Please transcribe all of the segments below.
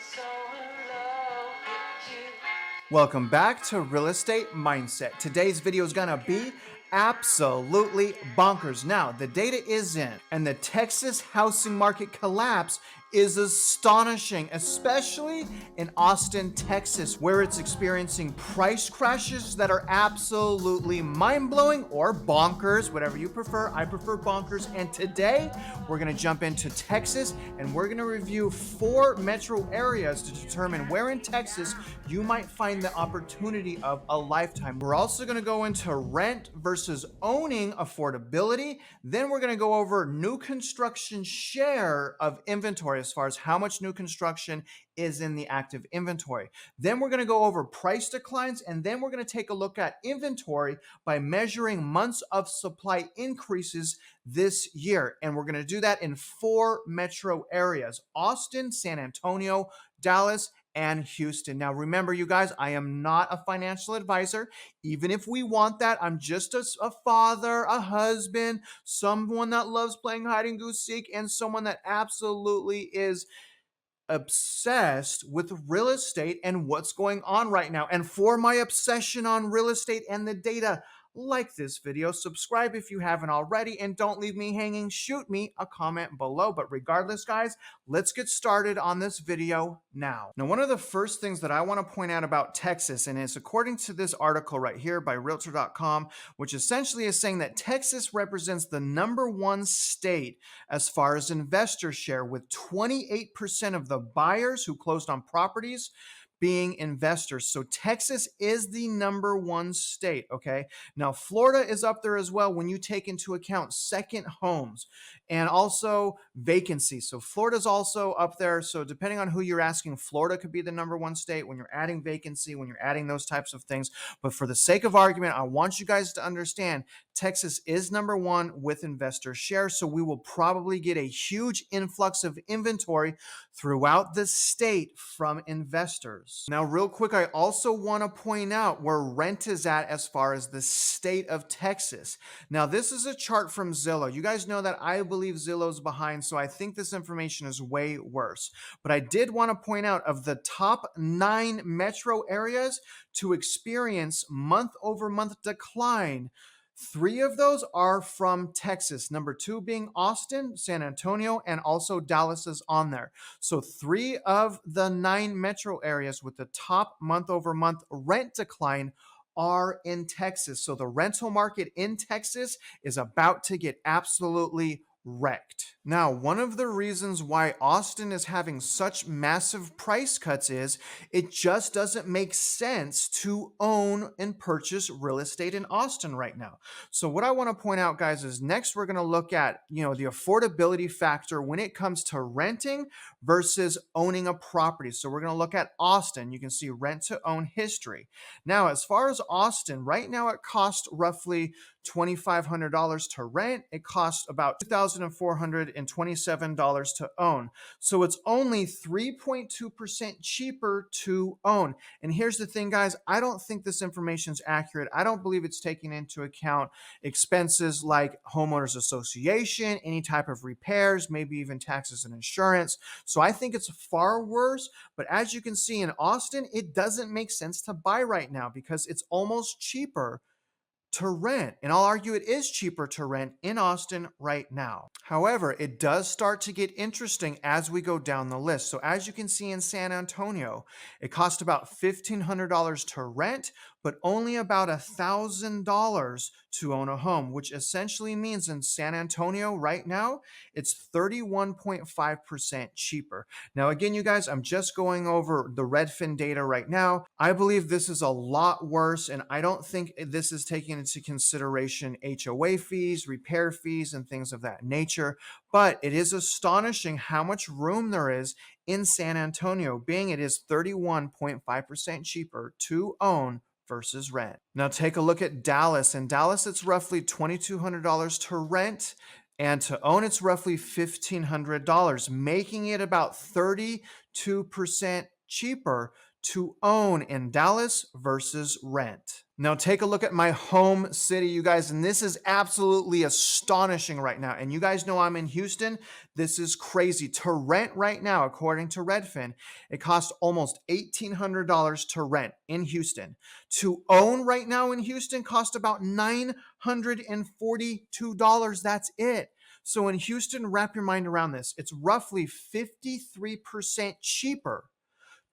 so in love with you. Welcome back to Real Estate Mindset. Today's video is gonna be absolutely bonkers. Now, the data is in, and the Texas housing market collapse is astonishing, especially in Austin, Texas, where it's experiencing price crashes that are absolutely mind-blowing or bonkers, whatever you prefer. I prefer bonkers. And today, we're gonna jump into Texas, and we're gonna review 4 metro areas to determine where in Texas you might find the opportunity of a lifetime. We're also gonna go into rent versus owning affordability. Then we're gonna go over new construction share of inventory as far as how much new construction is in the active inventory. Then we're gonna go over price declines, and then we're gonna take a look at inventory by measuring months of supply increases this year. And we're gonna do that in 4 metro areas: Austin, San Antonio, Dallas, and Houston. Now, remember, you guys, I am not a financial advisor. Even if we want that, I'm just a father, a husband, someone that loves playing hide and go seek, and someone that absolutely is obsessed with real estate and what's going on right now. And for my obsession on real estate and the data, like this video, subscribe if you haven't already, and don't leave me hanging. Shoot me a comment below. But regardless, guys, let's get started on this video now. Now, one of the first things that I want to point out about Texas, and it's according to this article right here by Realtor.com, which essentially is saying that Texas represents the #1 state as far as investor share, with 28% of the buyers who closed on properties being investors. So Texas is the #1 state, okay? Now, Florida is up there as well when you take into account second homes and also vacancy. So Florida's also up there. So depending on who you're asking, Florida could be the #1 state when you're adding vacancy, when you're adding those types of things. But for the sake of argument, I want you guys to understand Texas is #1 with investor share. So we will probably get a huge influx of inventory throughout the state from investors. Now, real quick, I also want to point out where rent is at as far as the state of Texas. Now, this is a chart from Zillow. You guys know that I believe Zillow's behind, so I think this information is way worse. But I did want to point out, of the top 9 metro areas to experience month-over-month decline, 3 of those are from Texas. #2 being Austin, San Antonio, and also Dallas is on there. So 3 of the 9 metro areas with the top month-over-month rent decline are in Texas. So the rental market in Texas is about to get absolutely wrecked. Now, one of the reasons why Austin is having such massive price cuts is it just doesn't make sense to own and purchase real estate in Austin right now. So what I want to point out, guys, is next we're going to look at, the affordability factor when it comes to renting versus owning a property. So we're going to look at Austin. You can see rent to own history. Now, as far as Austin, right now it costs roughly $2,500 to rent. It costs about $2,427 to own. So it's only 3.2% cheaper to own. And here's the thing, guys, I don't think this information is accurate. I don't believe it's taking into account expenses like homeowners association, any type of repairs, maybe even taxes and insurance. So I think it's far worse. But as you can see in Austin, it doesn't make sense to buy right now because it's almost cheaper to rent. And I'll argue it is cheaper to rent in Austin right now. However, it does start to get interesting as we go down the list. So as you can see in San Antonio, it cost about $1,500 to rent, but only about $1,000 to own a home, which essentially means in San Antonio right now, it's 31.5% cheaper. Now, again, you guys, I'm just going over the Redfin data right now. I believe this is a lot worse, and I don't think this is taking into consideration HOA fees, repair fees, and things of that nature. But it is astonishing how much room there is in San Antonio, being it is 31.5% cheaper to own versus rent. Now take a look at Dallas. In Dallas, it's roughly $2,200 to rent, and to own, it's roughly $1,500, making it about 32% cheaper to own in Dallas versus rent. Now take a look at my home city, you guys, and this is absolutely astonishing right now. And you guys know I'm in Houston. This is crazy. To rent right now, according to Redfin, it costs almost $1,800 to rent in Houston. To own right now in Houston costs about $942. That's it. So in Houston, wrap your mind around this. It's roughly 53% cheaper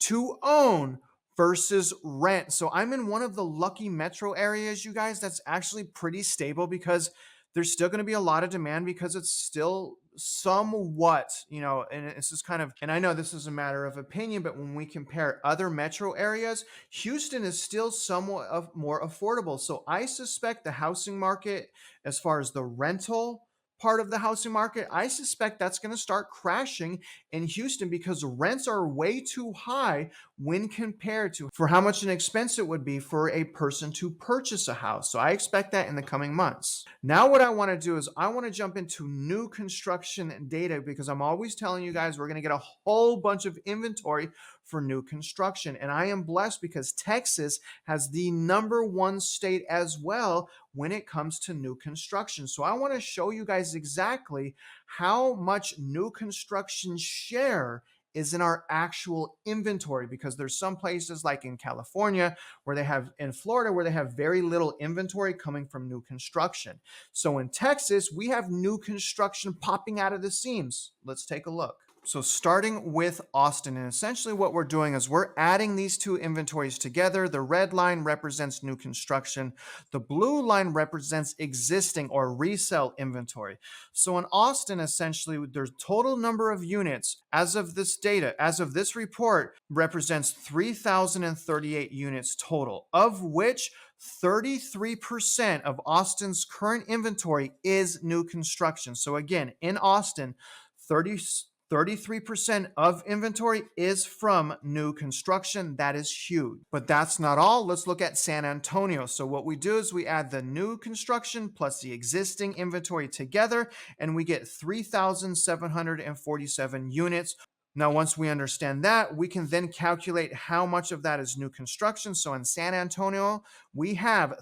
to own versus rent. So I'm in one of the lucky metro areas, you guys, that's actually pretty stable because there's still going to be a lot of demand because it's still somewhat, and it's just kind of, and I know this is a matter of opinion, but when we compare other metro areas, Houston is still somewhat more affordable. So I suspect the housing market, as far as the rental part of the housing market, I suspect that's going to start crashing in Houston because rents are way too high when compared to for how much an expense it would be for a person to purchase a house. So I expect that in the coming months. Now what I want to do is I want to jump into new construction data because I'm always telling you guys we're going to get a whole bunch of inventory for new construction. And I am blessed because Texas has the #1 state as well when it comes to new construction. So I want to show you guys exactly how much new construction share is in our actual inventory, because there's some places like in California where they have, in Florida, where they have very little inventory coming from new construction. So in Texas, we have new construction popping out of the seams. Let's take a look. So starting with Austin, and essentially what we're doing is we're adding these two inventories together. The red line represents new construction. The blue line represents existing or resale inventory. So in Austin, essentially, there's total number of units as of this data, as of this report, represents 3,038 units total, of which 33% of Austin's current inventory is new construction. So again, in Austin, 33% of inventory is from new construction. That is huge. But that's not all. Let's look at San Antonio. So what we do is we add the new construction plus the existing inventory together, and we get 3,747 units. Now, once we understand that, we can then calculate how much of that is new construction. So in San Antonio, we have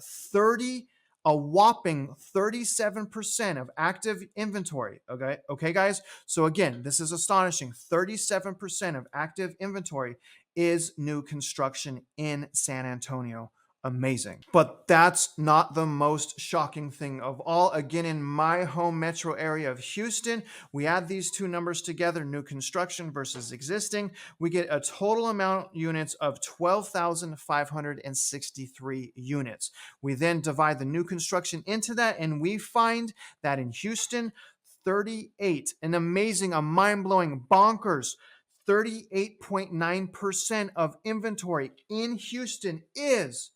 a whopping 37% of active inventory. Okay, guys? So again, this is astonishing. 37% of active inventory is new construction in San Antonio. Amazing. But that's not the most shocking thing of all. Again, in my home metro area of Houston, we add these two numbers together, new construction versus existing. We get a total amount units of 12,563 units. We then divide the new construction into that, and we find that in Houston, 38, an amazing, a mind-blowing, bonkers, 38.9% of inventory in Houston is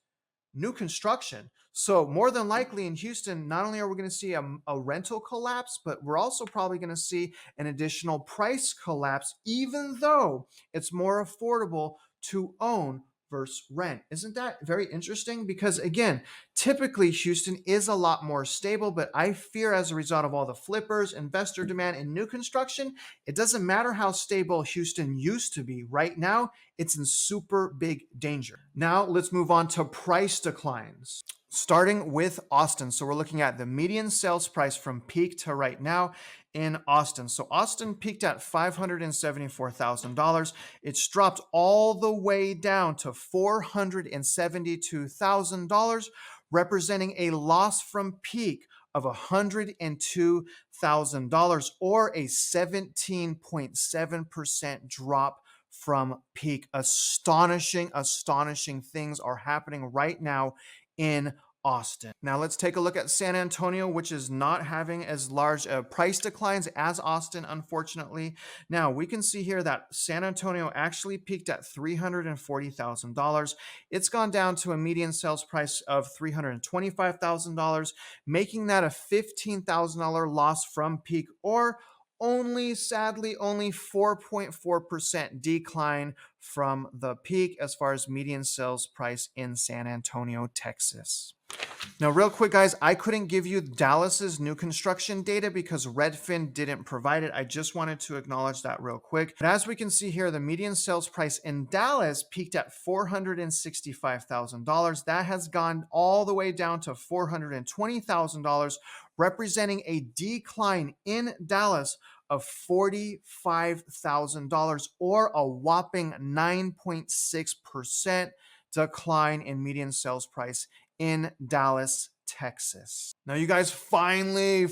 new construction. So more than likely in Houston, not only are we going to see a rental collapse, but we're also probably going to see an additional price collapse, even though it's more affordable to own versus rent. Isn't that very interesting? Because again, typically Houston is a lot more stable, but I fear as a result of all the flippers, investor demand, and new construction, it doesn't matter how stable Houston used to be. Right now, it's in super big danger. Now let's move on to price declines. Starting with Austin. So we're looking at the median sales price from peak to right now in Austin. So Austin peaked at $574,000. It's dropped all the way down to $472,000, representing a loss from peak of $102,000, or a 17.7% drop from peak. Astonishing things are happening right now in Austin. Now let's take a look at San Antonio, which is not having as large price declines as Austin, unfortunately. Now we can see here that San Antonio actually peaked at $340,000. It's gone down to a median sales price of $325,000, making that a $15,000 loss from peak, or sadly, only 4.4% decline from the peak as far as median sales price in San Antonio, Texas. Now, real quick, guys, I couldn't give you Dallas's new construction data because Redfin didn't provide it. I just wanted to acknowledge that real quick. But as we can see here, the median sales price in Dallas peaked at $465,000. That has gone all the way down to $420,000, representing a decline in Dallas of $45,000 or a whopping 9.6% decline in median sales price in Dallas, Texas. Now, you guys, finally,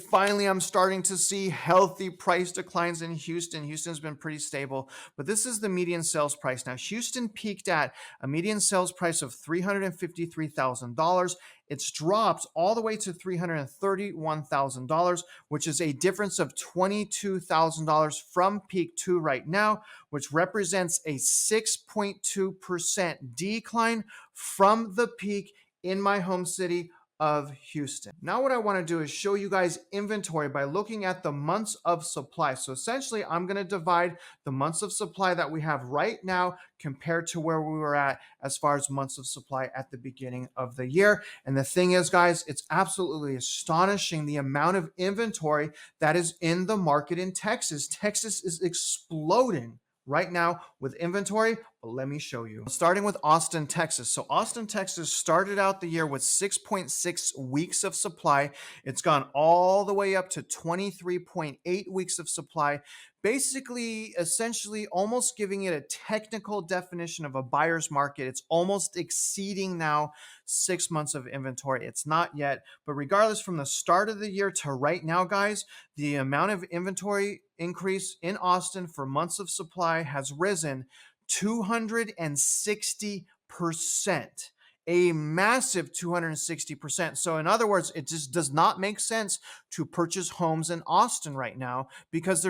I'm starting to see healthy price declines in Houston. Houston's been pretty stable, but this is the median sales price. Now, Houston peaked at a median sales price of $353,000. It's dropped all the way to $331,000, which is a difference of $22,000 from peak to right now, which represents a 6.2% decline from the peak in my home city of Houston. Now what I want to do is show you guys inventory by looking at the months of supply. So essentially, I'm going to divide the months of supply that we have right now compared to where we were at as far as months of supply at the beginning of the year. And the thing is, guys, it's absolutely astonishing the amount of inventory that is in the market in Texas. Texas is exploding right now with inventory, but let me show you. Starting with Austin, Texas. So Austin, Texas started out the year with 6.6 weeks of supply. It's gone all the way up to 23.8 weeks of supply, basically, essentially almost giving it a technical definition of a buyer's market. It's almost exceeding now 6 months of inventory. It's not yet, but regardless, from the start of the year to right now, guys, the amount of inventory increase in Austin for months of supply has risen 260%, a massive 260%. So in other words, it just does not make sense to purchase homes in Austin right now because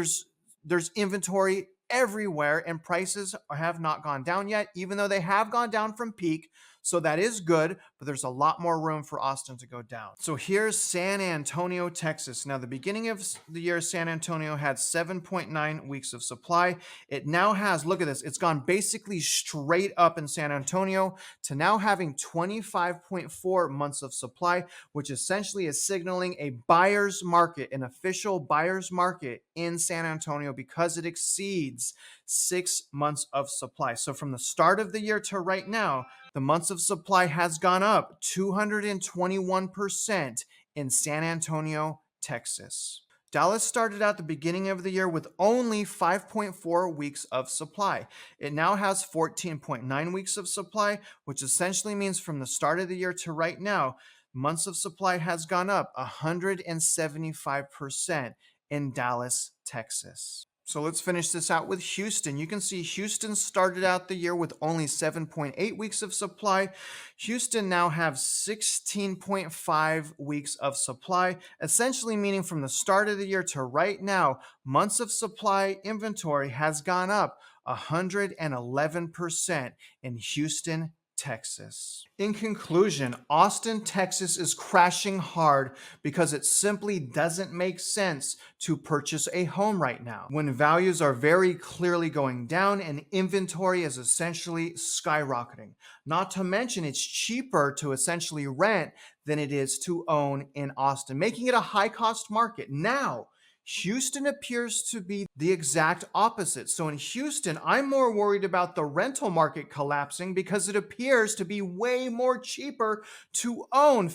there's inventory everywhere and prices have not gone down yet, even though they have gone down from peak. So that is good, but there's a lot more room for Austin to go down. So here's San Antonio, Texas. Now, the beginning of the year, San Antonio had 7.9 weeks of supply. It now has, look at this, it's gone basically straight up in San Antonio to now having 25.4 months of supply, which essentially is signaling a buyer's market, an official buyer's market in San Antonio because it exceeds 6 months of supply. So from the start of the year to right now, the months of supply has gone up 221% in San Antonio, Texas. Dallas started out the beginning of the year with only 5.4 weeks of supply. It now has 14.9 weeks of supply, which essentially means from the start of the year to right now, months of supply has gone up 175% in Dallas, Texas. So let's finish this out with Houston. You can see Houston started out the year with only 7.8 weeks of supply. Houston now have 16.5 weeks of supply, essentially meaning from the start of the year to right now, months of supply inventory has gone up 111% in Houston, Texas. In conclusion, Austin, Texas is crashing hard because it simply doesn't make sense to purchase a home right now when values are very clearly going down and inventory is essentially skyrocketing. Not to mention, it's cheaper to essentially rent than it is to own in Austin, making it a high-cost market. Now, Houston appears to be the exact opposite. So in Houston, I'm more worried about the rental market collapsing because it appears to be way more cheaper to own,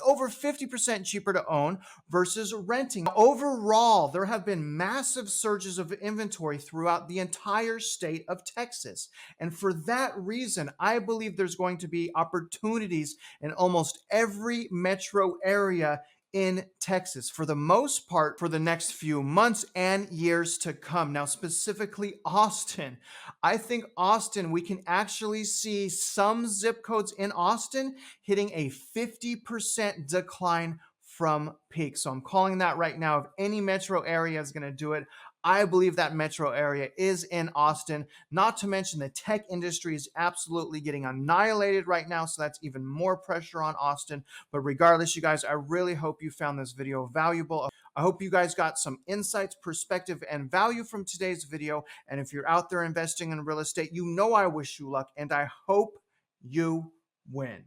over 50% cheaper to own versus renting. Overall, there have been massive surges of inventory throughout the entire state of Texas. And for that reason, I believe there's going to be opportunities in almost every metro area in Texas for the most part for the next few months and years to come. Now, specifically Austin. I think Austin, we can actually see some zip codes in Austin hitting a 50% decline from peak. So I'm calling that right now. If any metro area is going to do it, I believe that metro area is in Austin. Not to mention the tech industry is absolutely getting annihilated right now, so that's even more pressure on Austin. But regardless, you guys, I really hope you found this video valuable. I hope you guys got some insights, perspective, and value from today's video. And if you're out there investing in real estate, you know I wish you luck, and I hope you win.